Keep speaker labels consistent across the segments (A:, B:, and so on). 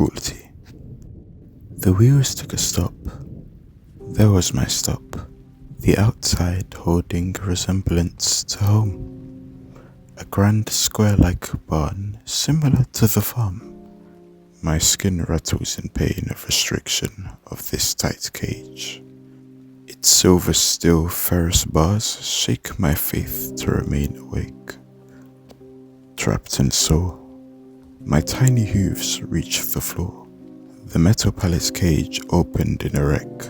A: Cruelty. The wheels took a stop. There was my stop. The outside holding resemblance to home. A grand square-like barn, similar to the farm. My skin rattles in pain of restriction of this tight cage. Its silver steel Ferris bars shake my faith to remain awake. Trapped in soul, my tiny hooves reach the floor. The metal palace cage opened in a wreck,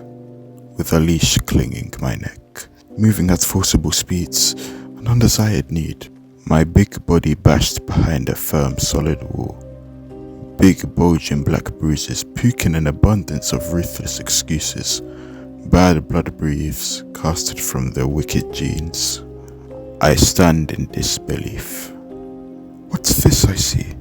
A: with a leash clinging my neck. Moving at forcible speeds, an undesired need. My big body bashed behind a firm solid wall. Big bulging black bruises puking an abundance of ruthless excuses. Bad blood breathes casted from their wicked genes. I stand in disbelief. What's this I see?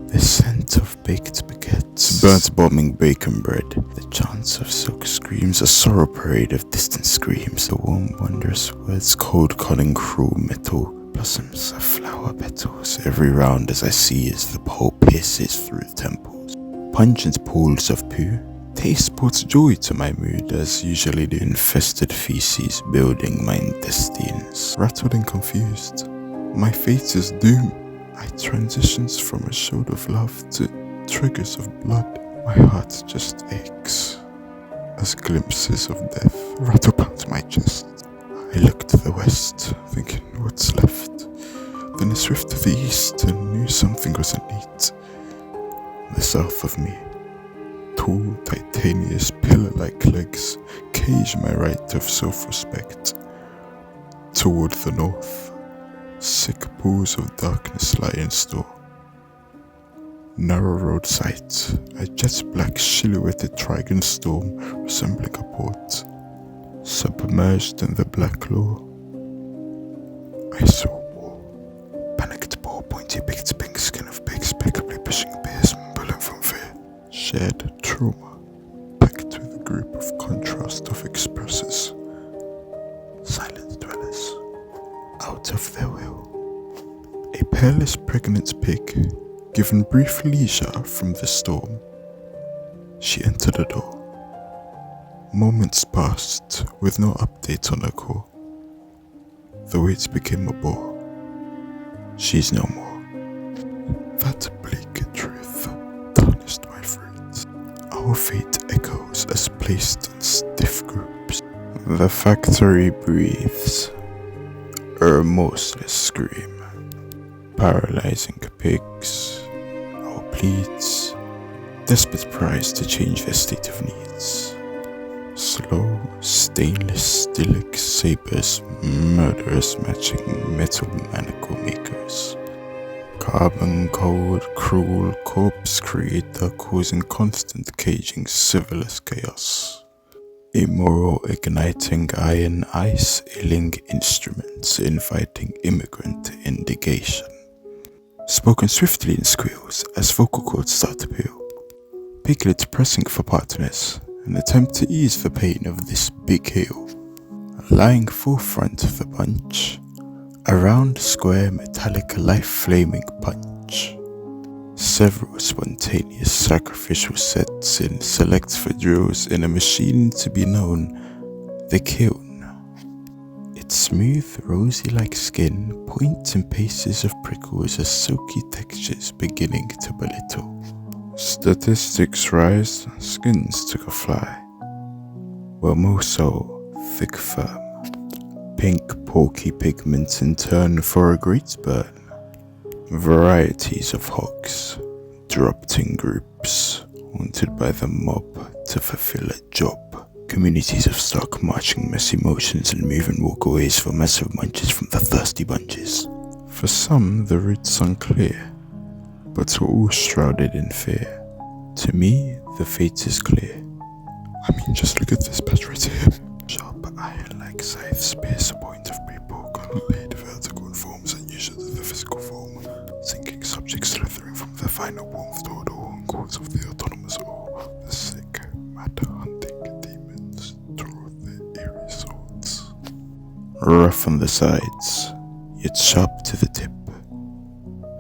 A: The scent of baked baguettes, burnt bombing bacon bread, the chants of silk screams, a sorrow parade of distant screams, the warm wondrous words, cold cunning cruel metal, blossoms of flower petals, every round as I see as the pole pierces through temples. Pungent pools of poo, taste brought joy to my mood as usually the infested feces building my intestines. Rattled and confused, my fate is doom. I transitions from a show of love to triggers of blood. My heart just aches as glimpses of death rattle past my chest. I look to the west, thinking what's left. Then I swift to the east and knew something wasn't neat. The south of me, tall, titanious, pillar-like legs cage my right of self-respect. Toward the north, sick pools of darkness lie in store. Narrow road sight, a jet-black silhouetted trigon storm resembling a port. Submerged in the black law, I saw war. Panicked ball, pointy-picked pink skin of pigs, impeccably pushing bears, pulling from fear. Shared trauma, packed with a group of contrast of expressors. Silent dwellers, out of their will. A peerless pregnant pig, given brief leisure from the storm. She entered the door. Moments passed with no update on her call. The wait became a bore. She's no more. That bleak truth tarnished my fruit. Our fate echoes as placed in stiff groups. The factory breathes, a remorseless scream, paralyzing pigs, our pleads, desperate cries to change their state of needs. Slow, stainless stilic sabers, murderous matching metal manacle makers. Carbon cold, cruel corpse creator causing constant caging civilist chaos. Immoral igniting iron ice ailing instruments inviting immigrant indignation. Spoken swiftly in squeals as vocal cords start to peel. Piglets pressing for partners. An attempt to ease the pain of this big hill. Lying forefront of the bunch, a round square metallic life-flaming punch. Several spontaneous sacrificial sets in select for drills in a machine to be known, the kiln. Its smooth, rosy-like skin points and paces of prickles as silky textures beginning to belittle. Statistics rise, skins took a fly. Well, more so, thick firm. Pink porky pigments in turn for a great burn. Varieties of hogs, dropped in groups, wanted by the mob to fulfill a job. Communities of stock marching messy motions and moving walkaways for massive munches from the thirsty bunches. For some, the route's unclear, but we're all shrouded in fear. To me, the fate is clear. I mean, just look at this patch right here. Sharp iron-like scythes pierce a point of people, laid vertical in forms unusual to the physical form, sinking subjects slithering from their final warmth toward all cause of the autonomous awe. The sick, mad hunting demons draw their eerie swords. Rough on the sides, yet sharp to the tip.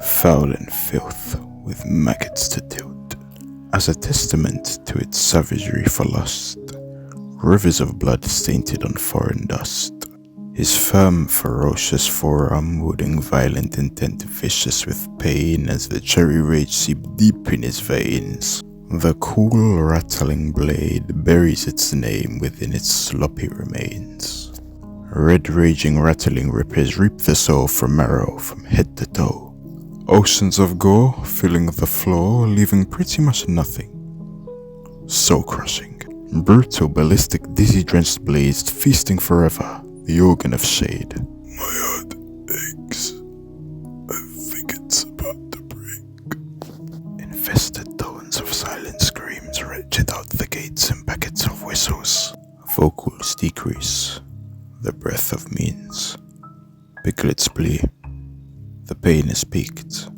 A: Foul and filth with maggots to tilt. As a testament to its savagery for lust, rivers of blood stainted on foreign dust. His firm, ferocious forearm wielding violent intent, vicious with pain as the cherry rage seeped deep in his veins. The cool, rattling blade buries its name within its sloppy remains. Red raging rattling rippers reap the soul from marrow from head to toe. Oceans of gore filling the floor, leaving pretty much nothing. Soul crushing, brutal, ballistic, dizzy-drenched blades feasting forever, the organ of shade. My heart aches. I think it's about to break. Infested tones of silent screams wretched out the gates in packets of whistles. Vocals decrease. The breath of means. Piglet's plea. The pain is peaked.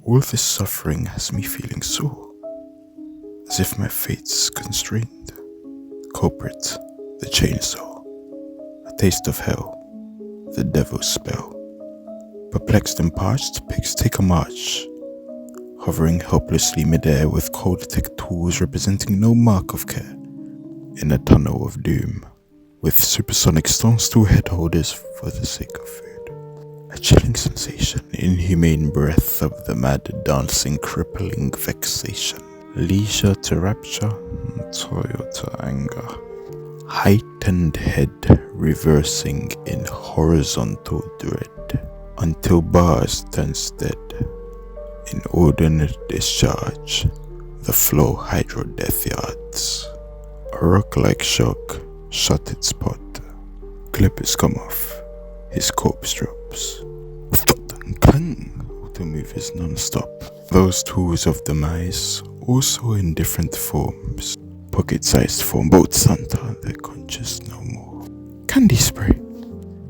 A: All this suffering has me feeling sore, as if my fate's constrained. Culprit, the chainsaw. A taste of hell, the devil's spell. Perplexed and parched, pigs take a march, hovering helplessly midair with cold tech tools representing no mark of care. In a tunnel of doom, with supersonic stone stool head holders for the sake of food. A chilling sensation, inhumane breath of the mad dancing, crippling vexation. Leisure to rapture, toil to anger. Heightened head reversing in horizontal dread, until bars turns dead. Inordinate discharge, the flow hydro death yards. A rock-like shock shut its pot. Clippers come off, his corpse drops. Thud and clang, auto movers non-stop. Those tools of demise, also in different forms. Pocket-sized form, both Santa, they're conscious no more. Candy spray,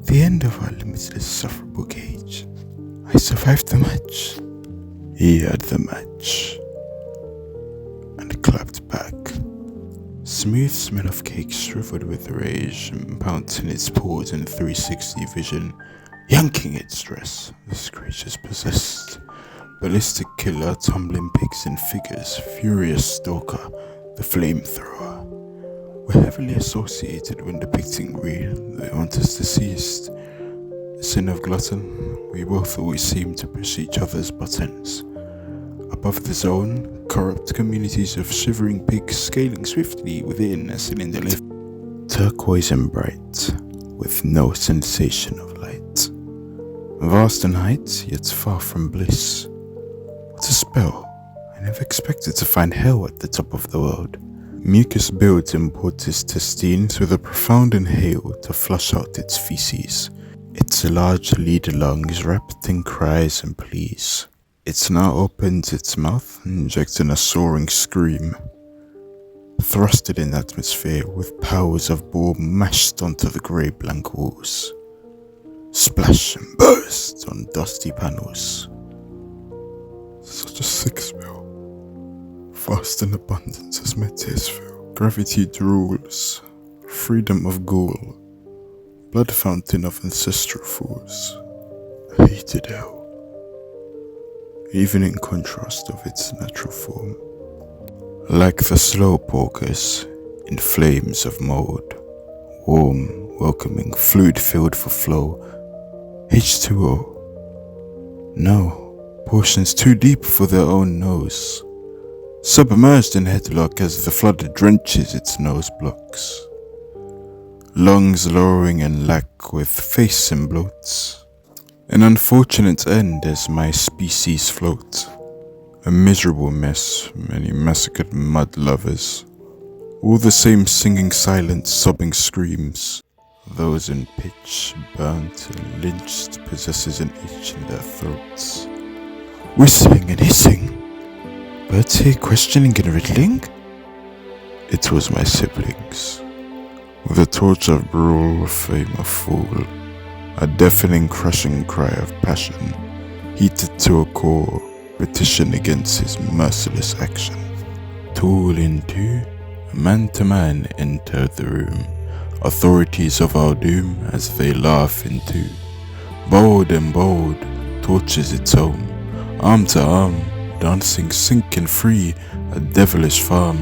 A: the end of our limitless sufferable cage. I survived the match. He had the match. And clapped back. Smooth smell of cake shriveled with rage, and pouncing its paws in 360 vision, yanking its dress. This creature's possessed. Ballistic killer, tumbling pigs in figures, furious stalker, the flamethrower, were heavily associated when depicting real, the hunters deceased. The sin of glutton, we both always seem to push each other's buttons. Above the zone, corrupt communities of shivering pigs scaling swiftly within a cylinder lift. Turquoise and bright, with no sensation of light. Vast in height, yet far from bliss. What a spell. I never expected to find hell at the top of the world. Mucus builds import its intestines with a profound inhale to flush out its feces. Its large lead lungs wrapped in cries and pleas. It now opens its mouth, injecting a soaring scream. Thrusted in atmosphere with powers of bore mashed onto the grey blank walls. Splash and burst on dusty panels. Such a sick smell. Vast in abundance as my tears fill. Gravity drools. Freedom of ghoul. Blood fountain of ancestral fools. A heated hell. Even in contrast of its natural form. Like the slow porkers in flames of mold. Warm, welcoming, fluid-filled for flow. H2O. No, portions too deep for their own nose. Submerged in headlock as the flood drenches its nose blocks. Lungs lowering in lack with face in bloats. An unfortunate end as my species float. A miserable mess, many massacred mud lovers. All the same singing silent sobbing screams. Those in pitch, burnt and lynched, possesses an itch in their throats. Whistling and hissing. Birds here questioning and riddling? It was my siblings. With a torch of brawl, fame of fool. A deafening, crushing cry of passion, heated to a core, petition against his merciless action. Tool in two, man to man entered the room, authorities of our doom as they laugh into. Bold and bold, torches its own, arm to arm, dancing, sinking free, a devilish farm,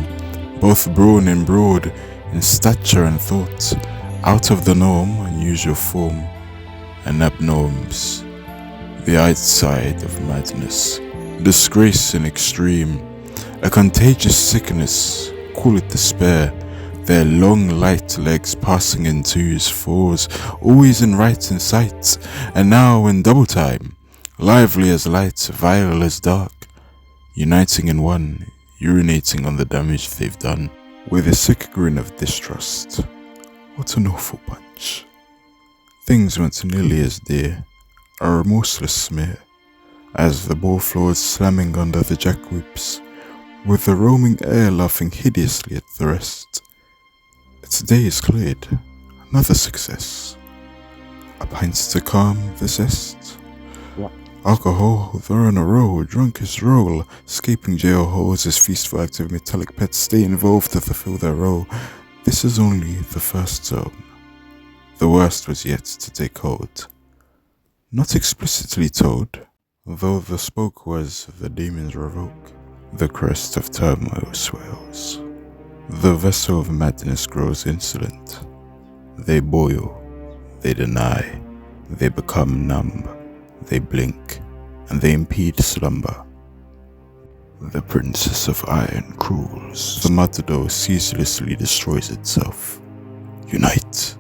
A: both brawn and broad, in stature and thought, out of the norm, unusual form, and abnorms, the outside of madness, disgrace in extreme, a contagious sickness, call it despair, their long light legs passing in twos, fours, always in right in sight, and now in double time, lively as light, vile as dark, uniting in one, urinating on the damage they've done, with a sick grin of distrust. What an awful bunch. Things weren't nearly as dear, a remorseless smear, as the ball floors slamming under the jackwhoops, with the roaming air laughing hideously at the rest. Its day is cleared, another success. A pint to calm the zest. Alcohol, they're on a roll, drunk as roll, escaping jail holes as feast for active metallic pets stay involved to fulfill their role. This is only the first zone. The worst was yet to take hold. Not explicitly told, though the spoke was the demon's revoke. The crest of turmoil swells. The vessel of madness grows insolent. They boil, they deny, they become numb, they blink, and they impede slumber. The princess of iron cruels. The matador ceaselessly destroys itself. Unite,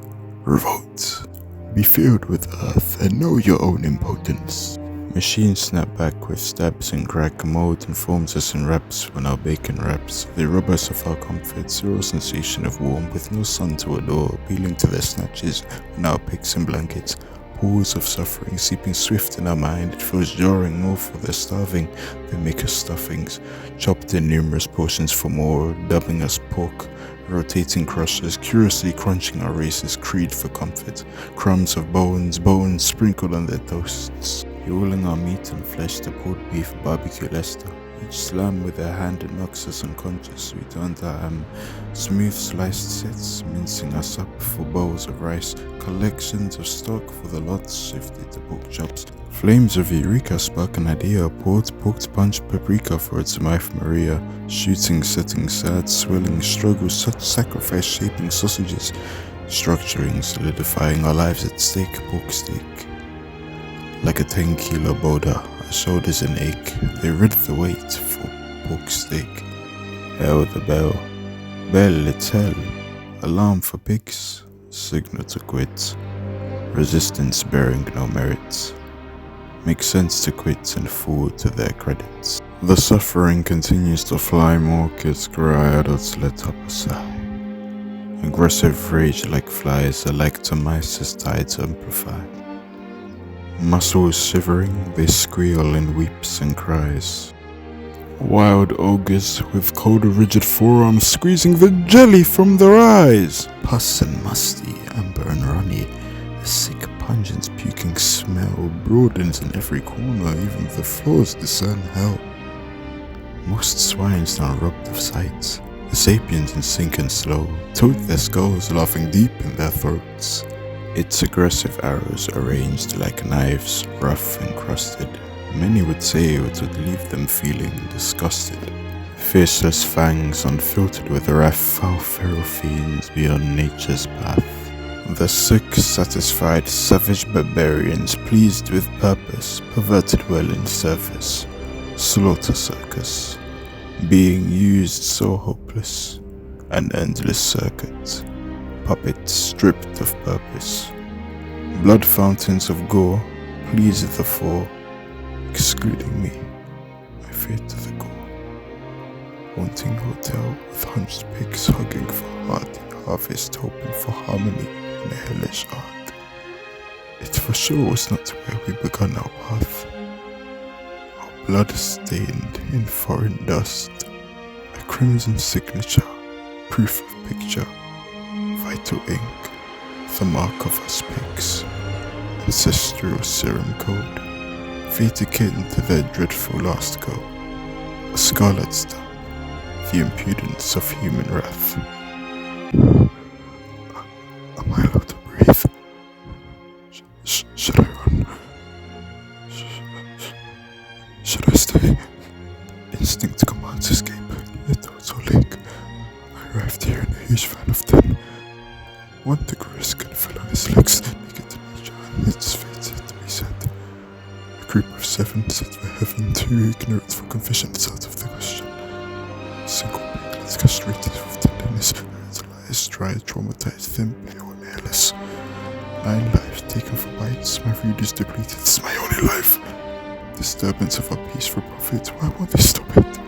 A: revolt, be filled with earth and know your own impotence. Machines snap back with stabs and crack, mold informs us in raps when our bacon wraps. They rob us of our comfort, zero sensation of warmth, with no sun to adore, appealing to their snatches when our pigs and blankets. Pools of suffering seeping swift in our mind, it feels jarring, more for their starving. They make us stuffings, chopped in numerous portions for more, dubbing us pork. Rotating crushers, curiously crunching our racist creed for comfort. Crumbs of bones sprinkled on their toasts. Fueling our meat and flesh to pulled beef barbecue Leicester. Each slam with their hand knocks us unconscious. We turn to smooth sliced sets, mincing us up for bowls of rice. Collections of stock for the lots shifted to pork chops. Flames of eureka spark an idea. Porked punch paprika for its wife Maria. Shooting, setting sad, swelling struggles, such sacrifice shaping sausages. Structuring, solidifying our lives at stake, pork steak. Like a 10-kilo boulder, our shoulders in ache, they rid the weight for pork steak. Hell the bell. Bell, it's hell. Alarm for pigs. Signal to quit. Resistance bearing no merits. Makes sense to quit and fall to their credits. The suffering continues to fly, more kids cry, adults let up a sigh. Aggressive rage like flies, alike to mice as tides amplify. Muscles shivering, they squeal in weeps and cries. Wild ogres with cold rigid forearms squeezing the jelly from their eyes. Pus and musty, amber and runny, a sick pungent puking smell broadens in every corner, even the floors discern hell. Most swines now robbed of sight, the sapiens in sinking slow, toad their skulls laughing deep in their throats. Its aggressive arrows arranged like knives, rough and crusted. Many would say it would leave them feeling disgusted. Faceless fangs unfiltered with wrath, foul feral fiends beyond nature's path. The sick, satisfied, savage barbarians pleased with purpose, perverted well in service. Slaughter circus, being used so hopeless, an endless circuit. Puppets stripped of purpose. Blood fountains of gore please the four, excluding me, I fear to the core. Wanting hotel with hunched pigs hugging for hearty harvest, hoping for harmony in a hellish art. It for sure was not where we begun our path. Our blood stained in foreign dust, a crimson signature, proof of picture. Vital ink, the mark of us pigs, ancestral serum code, fate akin to their dreadful last go, a scarlet stamp, the impudence of human wrath. Am I allowed to breathe? Should I run? Should I stay? huge fan of 10. One degree skin fell on his legs, naked to nature, and its fate to be said. A group of 7 set for heaven, too ignorant for confession is out of the question. A single piglet castrated with tenderness, its lies dry, traumatized, thin, pale, and hairless. 9 lives taken for bites, my food is depleted, it's my only life. Disturbance of our peace for profit, why won't they stop it?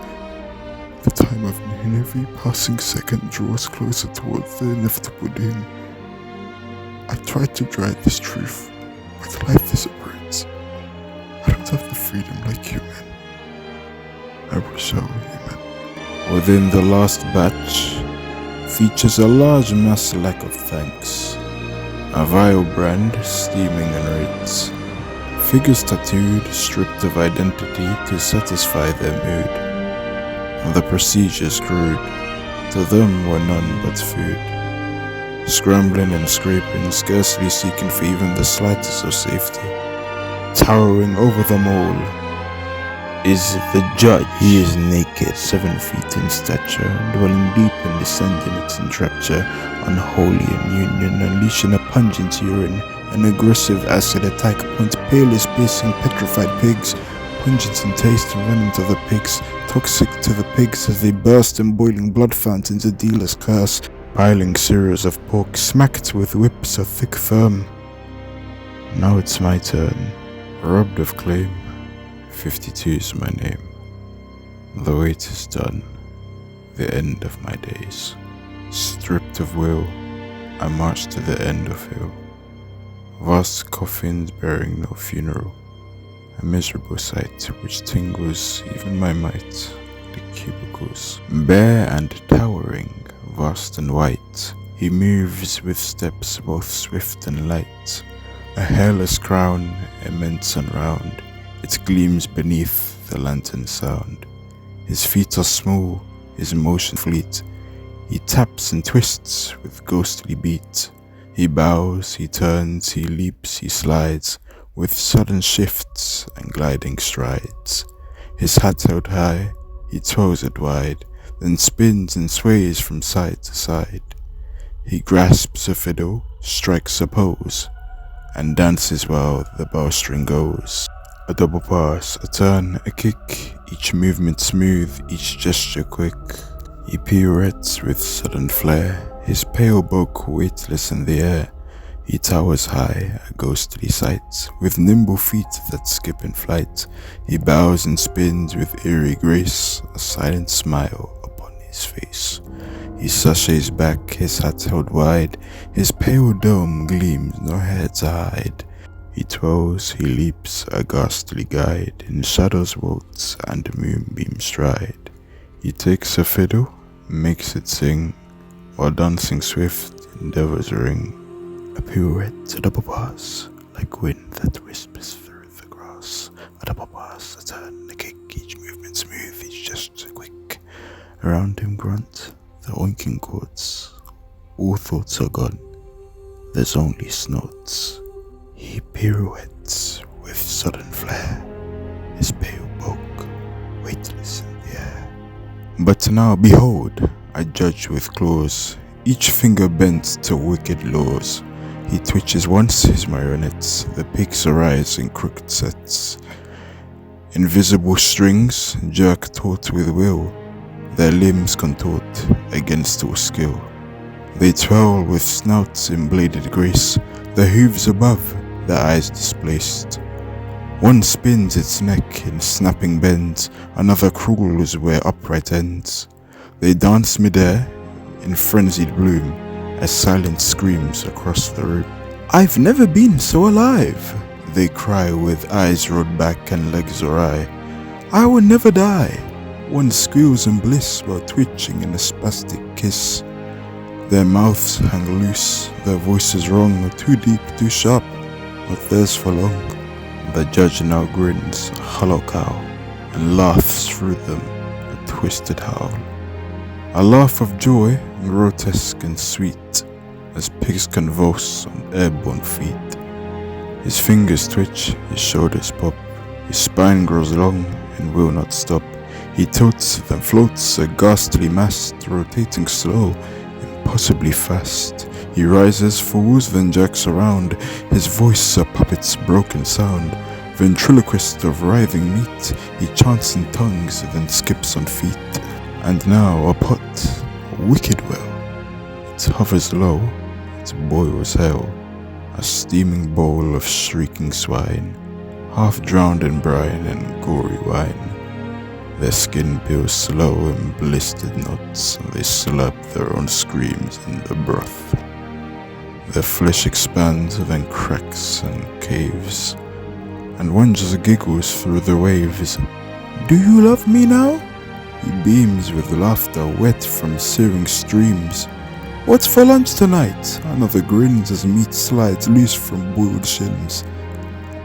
A: The time of noon, every passing second draws closer towards the inevitable doom. I tried to dry this truth, but life is a bird. I don't have the freedom like you men. I wish I were human.
B: Within the last batch features a large mass lack of thanks. A vile brand steaming in rates. Figures tattooed, stripped of identity to satisfy their mood. The procedures crude, to them were none but food. Scrambling and scraping, scarcely seeking for even the slightest of safety. Towering over them all is the judge. He is naked, 7 feet in stature, dwelling deep in descending its enrapture, unholy in union, unleashing a pungent urine, an aggressive acid attack upon palest piercing petrified pigs, pungent in taste and venom to the pigs, toxic to the pigs as they burst in boiling blood fountains, a dealer's curse, piling series of pork smacked with whips so thick firm. Now it's my turn, robbed of claim. 52 is my name. The wait is done, the end of my days. Stripped of will, I march to the end of hill. Vast coffins bearing no funeral, a miserable sight which tingles even my might. The cubicles, bare and towering, vast and white, he moves with steps both swift and light. A hairless crown, immense and round, it gleams beneath the lantern's sound. His feet are small, his motion fleet. He taps and twists with ghostly beat. He bows, he turns, he leaps, he slides, with sudden shifts and gliding strides. His hat held high, he twirls it wide, then spins and sways from side to side. He grasps a fiddle, strikes a pose, and dances while the bowstring goes. A double pass, a turn, a kick, each movement smooth, each gesture quick. He pirouettes with sudden flair, his pale bulk weightless in the air. He towers high, a ghostly sight, with nimble feet that skip in flight. He bows and spins with eerie grace, a silent smile upon his face. He sashays back, his hat held wide, his pale dome gleams, no hair to hide. He twirls, he leaps, a ghastly guide, in shadows waltz and moonbeams stride. He takes a fiddle, makes it sing, while dancing swift endeavors ring. A pirouette, a double pass, like wind that whispers through the grass. A double pass, a turn, a kick, each movement smooth, each gesture quick. Around him grunt the oinking chords. All thoughts are gone, there's only snorts. He pirouettes with sudden flair, his pale bulk weightless in the air. But now behold, I judge with claws, each finger bent to wicked laws. He twitches once his marionettes, the pigs arise in crooked sets. Invisible strings jerk taut with will, their limbs contort against all skill. They twirl with snouts in bladed grace, the hooves above, their eyes displaced. One spins its neck in snapping bends, another crawls where upright ends. They dance midair in frenzied bloom as silence screams across the room. I've never been so alive, they cry with eyes rolled back and legs awry. I will never die. One squeals in bliss while twitching in a spastic kiss. Their mouths hang loose, their voices wrong, too deep, too sharp, not theirs for long. The judge now grins, a hollow cow, and laughs through them, a twisted howl. A laugh of joy, grotesque and sweet, as pigs convulse on airborne feet. His fingers twitch, his shoulders pop, his spine grows long and will not stop. He tilts, then floats, a ghastly mass, rotating slow, impossibly fast. He rises, falls, then jerks around, his voice a puppet's broken sound. Ventriloquist of writhing meat, he chants in tongues, then skips on feet. And now a pot, a wicked well. It hovers low, it boils hell, a steaming bowl of shrieking swine, half drowned in brine and gory wine. Their skin peels slow in blistered knots, and they slurp their own screams in the broth. Their flesh expands, then cracks and caves, and one just giggles through the waves. Do you love me now? He beams with laughter wet from searing streams. What's for lunch tonight? Another grins as meat slides loose from boiled shins.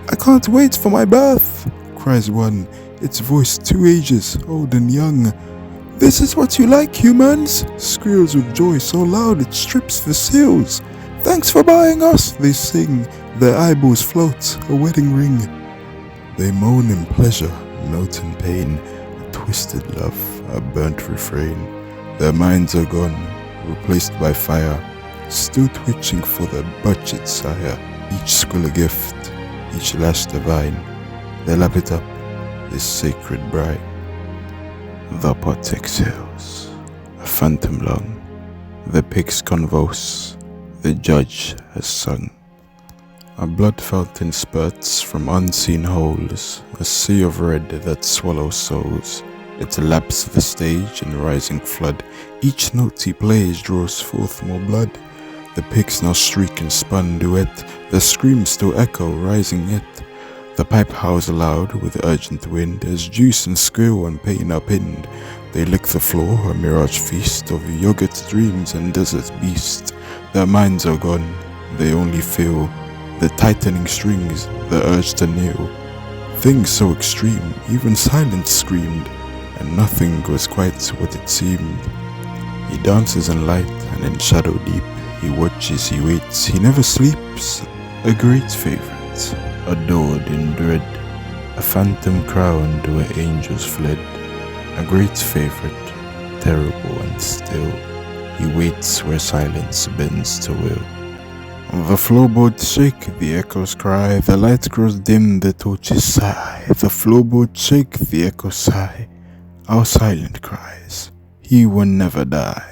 B: I can't wait for my birth, cries one, its voice 2 ages, old and young. This is what you like, humans? Squeals with joy so loud it strips the seals. Thanks for buying us, they sing, their eyeballs float, a wedding ring. They moan in pleasure, note in pain, a twisted love, a burnt refrain. Their minds are gone, replaced by fire, still twitching for their budget, sire. Each squill a gift, each lash divine. They lap it up, this sacred bride. The pot exhales, a phantom lung. The pigs convulse, the judge has sung. A blood fountain spurts from unseen holes, a sea of red that swallows souls. It laps the stage in rising flood. Each note he plays draws forth more blood. The pigs now shriek in spun duet, their screams still echo, rising yet. The pipe howls aloud with urgent wind, as juice and squeal and pain are pinned. They lick the floor, a mirage feast of yogurt dreams and desert beast. Their minds are gone, they only feel the tightening strings, the urge to kneel. Things so extreme, even silence screamed, and nothing was quite what it seemed. He dances in light and in shadow deep. He watches, he waits, he never sleeps. A great favorite, adored in dread, a phantom crowned where angels fled. A great favorite, terrible and still, he waits where silence bends to will. The floorboards shake, the echoes cry, the light grows dim, the torches sigh. The floorboards shake, the echoes sigh, our silent cries, he will never die.